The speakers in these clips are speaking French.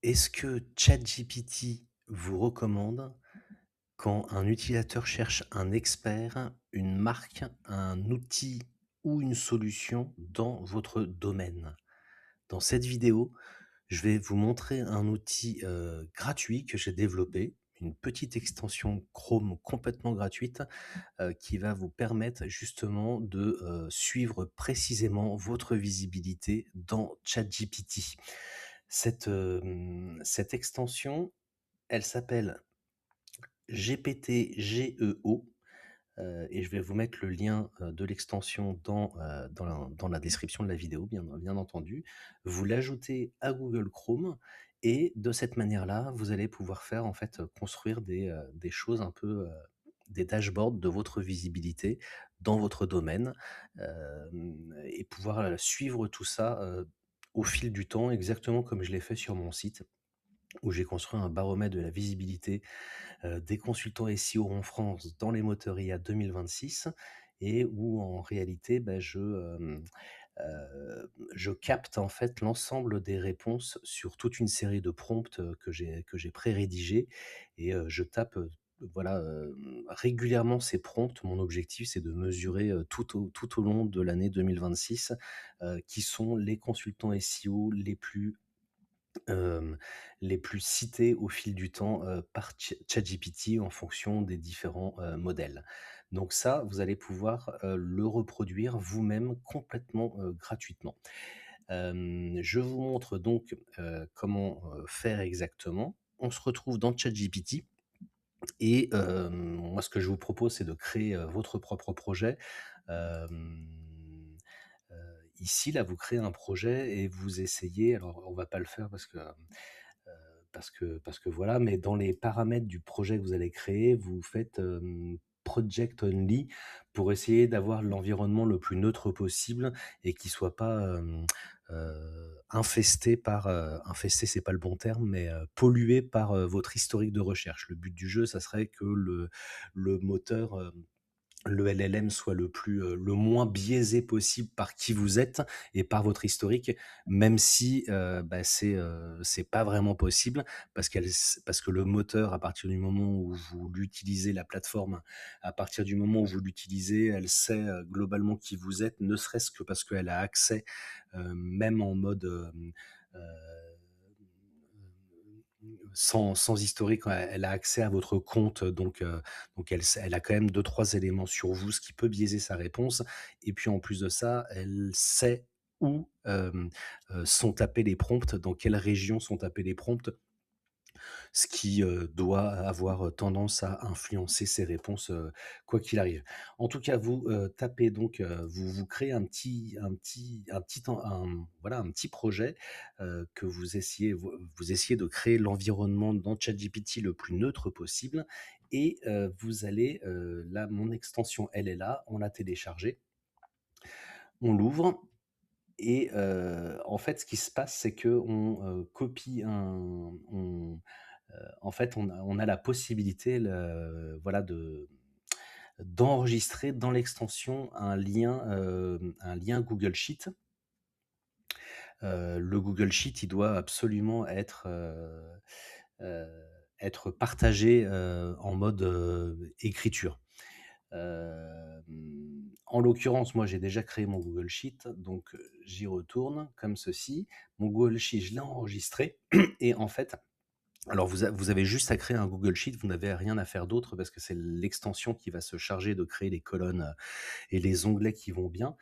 Est-ce que ChatGPT vous recommande quand un utilisateur cherche un expert, une marque, un outil ou une solution dans votre domaine? Dans cette vidéo, je vais vous montrer un outil, gratuit que j'ai développé, une petite extension Chrome complètement gratuite, qui va vous permettre justement de, suivre précisément votre visibilité dans ChatGPT. Cette extension, elle s'appelle GPT-GEO, et je vais vous mettre le lien, de l'extension dans la description de la vidéo, bien entendu. Vous l'ajoutez à Google Chrome et de cette manière-là, vous allez pouvoir faire en fait, construire des choses un peu, des dashboards de votre visibilité dans votre domaine, et pouvoir, suivre tout ça, au fil du temps, exactement comme je l'ai fait sur mon site où j'ai construit un baromètre de la visibilité, des consultants SEO en France dans les moteurs IA 2026 et où en réalité, je capte en fait l'ensemble des réponses sur toute une série de prompts, que j'ai pré-rédigés et je tape, voilà, régulièrement ces prompts. Mon objectif, c'est de mesurer, tout au long de l'année 2026, qui sont les consultants SEO Hem, les plus cités au fil du temps, par ChatGPT en fonction des différents, modèles. Donc ça, vous allez pouvoir, le reproduire vous-même complètement, gratuitement. Je vous montre donc, comment, faire exactement. On se retrouve dans ChatGPT et moi ce que je vous propose, c'est de créer, votre propre projet. Hem, Ici, là, vous créez un projet et vous essayez, alors on va pas le faire parce que voilà, mais dans les paramètres du projet que vous allez créer, vous faites, project only pour essayer d'avoir l'environnement le plus neutre possible et qui soit pas, infesté infesté, c'est pas le bon terme, mais, pollué par, votre historique de recherche. Le but du jeu, ça serait que le moteur, le LLM soit le moins biaisé possible par qui vous êtes et par votre historique, même si, c'est pas vraiment possible parce que le moteur, à partir du moment où vous l'utilisez, la plateforme, à partir du moment où vous l'utilisez, elle sait, globalement qui vous êtes, ne serait-ce que parce qu'elle a accès, même en mode, heu sans historique, elle a accès à votre compte, donc elle a quand même deux trois éléments sur vous, ce qui peut biaiser sa réponse et puis en plus de ça, elle sait où, sont tapés les prompts, dans quelle région sont tapés les prompts, ce qui, doit avoir tendance à influencer ses réponses, quoi qu'il arrive. En tout cas, vous, tapez donc, vous créez un petit projet, que vous essayez de créer l'environnement dans ChatGPT le plus neutre possible et vous allez, là, mon extension, elle est là, on l'a téléchargée, on l'ouvre et en fait, ce qui se passe, c'est qu'on, copie un en fait, on a la possibilité, voilà, d'enregistrer dans l'extension un lien Google Sheet. Le Google Sheet, il doit absolument heu, être partagé, en mode, écriture. En l'occurrence, moi, j'ai déjà créé mon Google Sheet, donc j'y retourne comme ceci. Mon Google Sheet, je l'ai enregistré et en fait, alors vous avez juste à créer un Google Sheet, vous n'avez rien à faire d'autre parce que c'est l'extension qui va se charger de créer les colonnes, et les onglets qui vont bien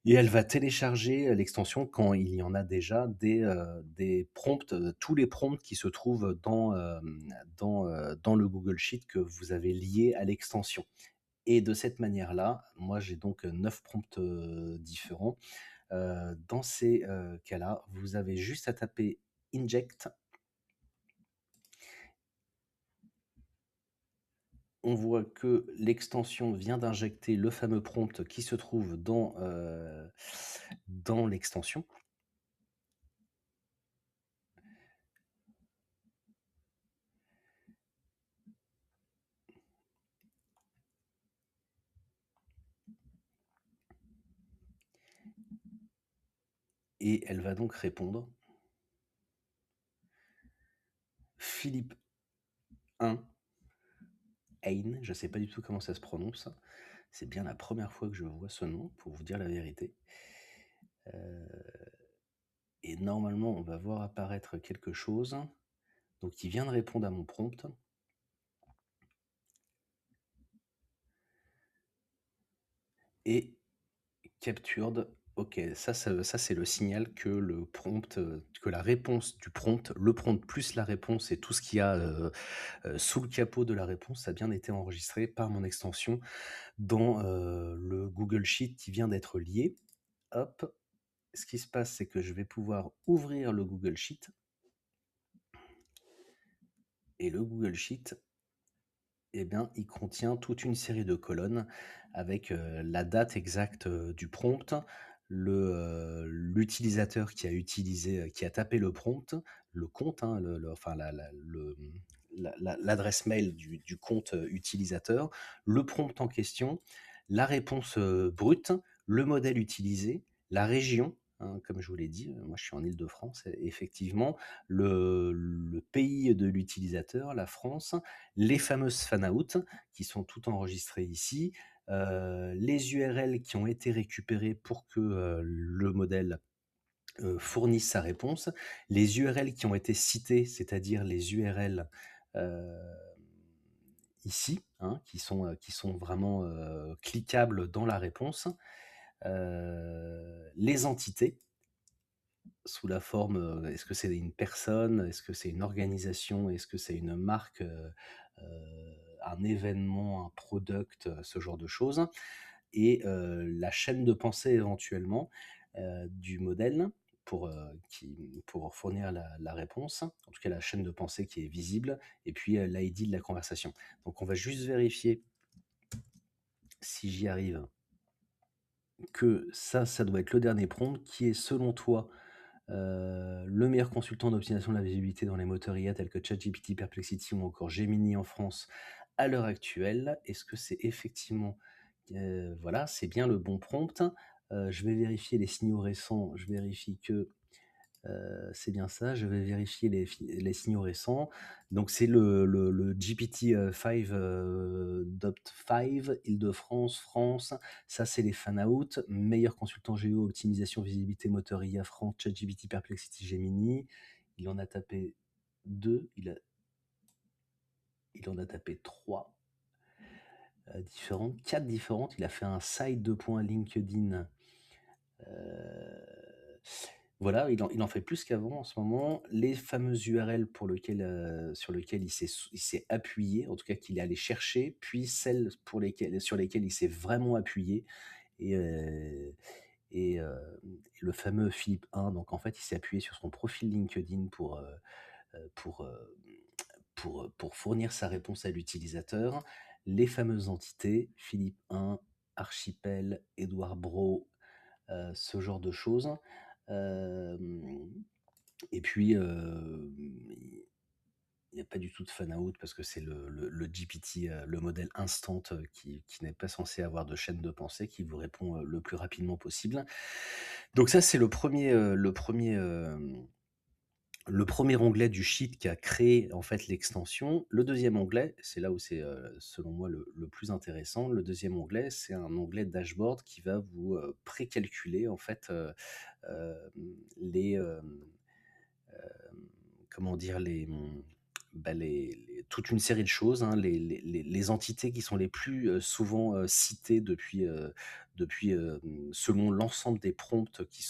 et elle va télécharger, l'extension quand il y en a déjà des prompts, tous les prompts qui se trouvent dans le Google Sheet que vous avez lié à l'extension et de cette manière-là, moi j'ai donc, 9 prompts, différents. Dans ces, cas-là, vous avez juste à taper inject. On voit que l'extension vient d'injecter le fameux prompt qui se trouve dans l'extension et elle va donc répondre. Philippe 1 Hein, je ne sais pas du tout comment ça se prononce. C'est bien la première fois que je vois ce nom, pour vous dire la vérité. Et normalement, on va voir apparaître quelque chose. Donc, il vient de répondre à mon prompt. Et captured. Ok, ça c'est le signal que le prompt, que la réponse du prompt, le prompt plus la réponse et tout ce qu'il y a sous le capot de la réponse, ça a bien été enregistré par mon extension dans le Google Sheet qui vient d'être lié. Hop, ce qui se passe, c'est que je vais pouvoir ouvrir le Google Sheet. Et le Google Sheet, eh bien, il contient toute une série de colonnes avec la date exacte du prompt, l'utilisateur qui a utilisé, qui a tapé le prompt, le compte, hein, enfin l'adresse mail du compte utilisateur, le prompt en question, la réponse brute, le modèle utilisé, la région, hein, comme je vous l'ai dit, moi je suis en Île-de-France, effectivement, le pays de l'utilisateur, la France, les fameuses fan-out qui sont toutes enregistrées ici, les URL qui ont été récupérées pour que le modèle fournisse sa réponse, les URL qui ont été citées, c'est-à-dire les URL ici, hein, qui sont vraiment cliquables dans la réponse, les entités sous la forme, est-ce que c'est une personne? Est-ce que c'est une organisation? Est-ce que c'est une marque, un événement, un product, ce genre de choses? Et la chaîne de pensée éventuellement, du modèle pour fournir la réponse, en tout cas la chaîne de pensée qui est visible et puis, l'ID de la conversation. Donc on va juste vérifier si j'y arrive, que ça doit être le dernier prompt qui est selon toi le meilleur consultant d'optimisation de la visibilité dans les moteurs IA tels que ChatGPT, Perplexity ou encore Gemini en France à l'heure actuelle. Est-ce que c'est effectivement, voilà, c'est bien le bon prompt? Je vais vérifier les signaux récents. Je vérifie que c'est bien ça. Je vais vérifier les signaux récents. Donc c'est le GPT 5.5 Île-de-France, France. Ça, c'est les fan-out. Meilleur consultant géo, optimisation, visibilité, moteur IA, France, ChatGPT, Perplexity, Gemini. Il en a tapé 2. Il en a tapé 3 différentes, 4 différentes. Il a fait un site de points LinkedIn. Voilà, il en fait plus qu'avant en ce moment. Les fameuses URL sur lesquelles il s'est appuyé, en tout cas qu'il est allé chercher, puis celles sur lesquelles il s'est vraiment appuyé. Et, et, euh, et le fameux Philippe 1, donc en fait, il s'est appuyé sur son profil LinkedIn pour, euh, pour fournir sa réponse à l'utilisateur. Les fameuses entités, Philippe 1, Archipel, Edouard Bro, ce genre de choses. Euh, et puis, il n'y a pas du tout de fan-out parce que c'est le GPT, le modèle instant qui n'est pas censé avoir de chaîne de pensée, qui vous répond le plus rapidement possible. Donc ça, c'est le premier onglet du sheet qui a créé en fait l'extension. Le deuxième onglet, c'est là où c'est selon moi le plus intéressant. Le deuxième onglet, c'est un onglet dashboard qui va vous précalculer en fait les comment dire toute une série de choses, hein, les entités qui sont les plus souvent citées depuis selon l'ensemble des prompts qui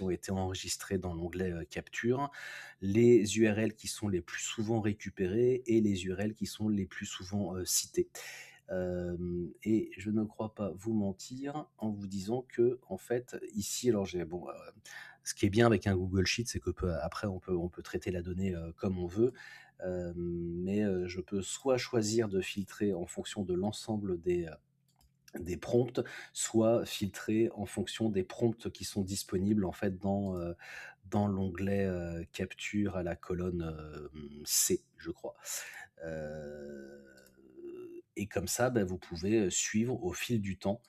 ont été enregistrés dans l'onglet capture, les URL qui sont les plus souvent récupérées et les URL qui sont les plus souvent citées. Et je ne crois pas vous mentir en vous disant que, en fait, ici, alors ce qui est bien avec un Google Sheet, c'est que après, on peut traiter la donnée comme on veut, mais je peux soit choisir de filtrer en fonction de l'ensemble des prompts, soit filtrer en fonction des prompts qui sont disponibles en fait dans l'onglet capture à la colonne C, je crois. Et comme ça, vous pouvez suivre au fil du temps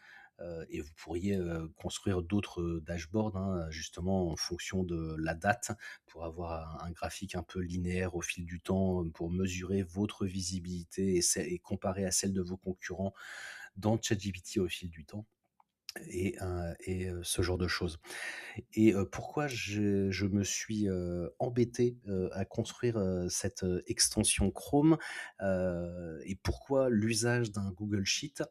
et vous pourriez, construire d'autres, dashboards, hein, justement en fonction de la date pour avoir un graphique un peu linéaire au fil du temps, pour mesurer votre visibilité et comparer à celle de vos concurrents dans ChatGPT au fil du temps ce genre de choses. Et pourquoi je me suis, embêté, à construire, cette, extension Chrome, et pourquoi l'usage d'un Google Sheet?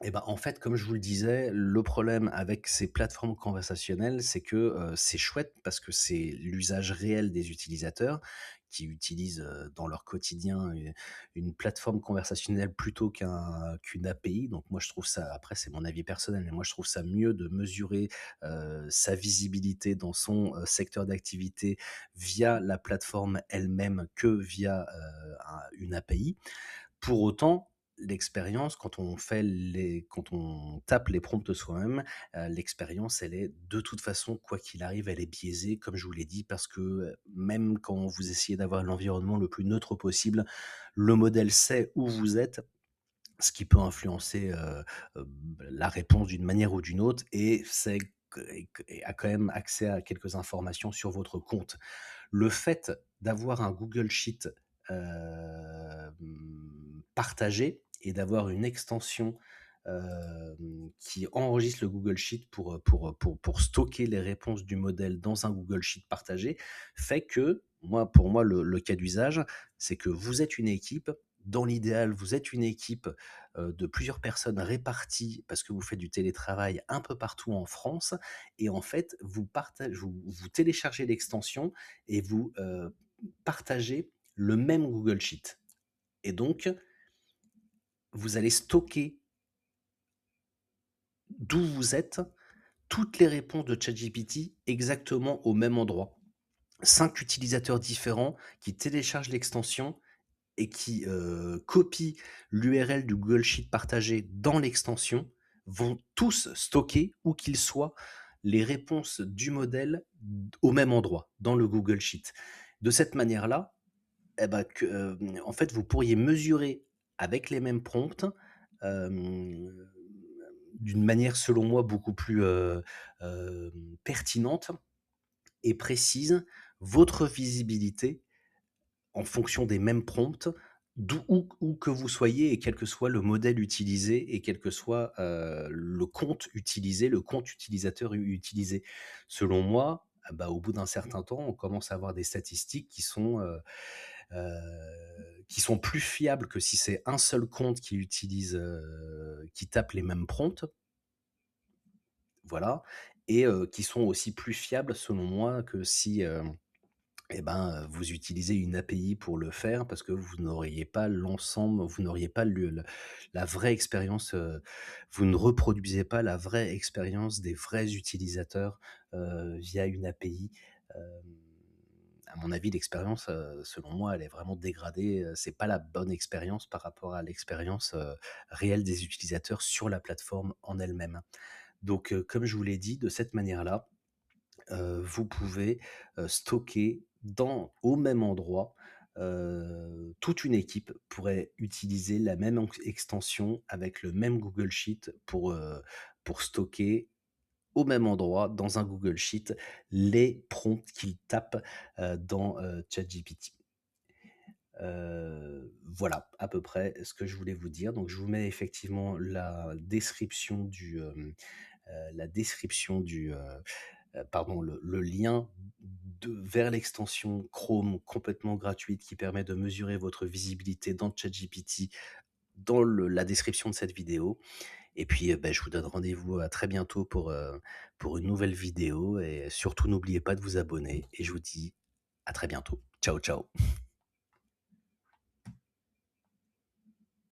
Et ben, en fait, comme je vous le disais, le problème avec ces plateformes conversationnelles, c'est que, c'est chouette parce que c'est l'usage réel des utilisateurs qui utilisent, dans leur quotidien une plateforme conversationnelle plutôt qu'une API. Donc moi, je trouve ça, après c'est mon avis personnel, mais moi je trouve ça mieux de mesurer, sa visibilité dans son, secteur d'activité via la plateforme elle-même que via, une API. Pour autant, l'expérience quand on tape les prompts soi-même, l'expérience, elle est de toute façon, quoi qu'il arrive, elle est biaisée, comme je vous l'ai dit, parce que, même quand vous essayez d'avoir l'environnement le plus neutre possible, le modèle sait où vous êtes, ce qui peut influencer, la réponse d'une manière ou d'une autre, et sait que et a quand même accès à quelques informations sur votre compte. Le fait d'avoir un Google Sheet, partagé, et d'avoir une extension, qui enregistre le Google Sheet pour stocker les réponses du modèle dans un Google Sheet partagé, fait que, pour moi, le cas d'usage, c'est que vous êtes une équipe. Dans l'idéal, vous êtes une équipe, de plusieurs personnes réparties parce que vous faites du télétravail un peu partout en France, et en fait, vous téléchargez l'extension et vous, partagez le même Google Sheet, et donc vous allez stocker d'où vous êtes toutes les réponses de ChatGPT exactement au même endroit. 5 utilisateurs différents qui téléchargent l'extension et qui, copient l'URL du Google Sheet partagé dans l'extension, vont tous stocker, où qu'ils soient, les réponses du modèle au même endroit, dans le Google Sheet. De cette manière-là, eh bah, en fait, vous pourriez mesurer avec les mêmes prompts, hem, d'une manière, selon moi, beaucoup plus, pertinente et précise, votre visibilité en fonction des mêmes prompts, où que vous soyez et quel que soit le modèle utilisé et quel que soit, le compte utilisé, le compte utilisateur utilisé. Selon moi, ah bah, au bout d'un certain temps, on commence à avoir des statistiques qui sont plus fiables que si c'est un seul compte qui tape les mêmes prompts, voilà, et qui sont aussi plus fiables, selon moi, que si, et ben, vous utilisez une API pour le faire, parce que vous n'auriez pas l'ensemble, vous n'auriez pas le la vraie expérience, vous ne reproduisez pas la vraie expérience des vrais utilisateurs, via une API. À mon avis, l'expérience, selon moi, elle est vraiment dégradée, c'est pas la bonne expérience par rapport à l'expérience, réelle des utilisateurs sur la plateforme en elle-même. Donc, comme je vous l'ai dit, de cette manière-là, vous pouvez, stocker au même endroit, toute une équipe pourrait utiliser la même extension avec le même Google Sheet pour stocker au même endroit dans un Google Sheet les prompts qu'ils tapent, dans, ChatGPT. Voilà à peu près ce que je voulais vous dire. Donc je vous mets effectivement la description pardon, le lien vers l'extension Chrome complètement gratuite qui permet de mesurer votre visibilité dans ChatGPT dans la description de cette vidéo. Et puis, bah, je vous donne rendez-vous à très bientôt pour une nouvelle vidéo, et surtout n'oubliez pas de vous abonner, et je vous dis à très bientôt. Ciao, ciao.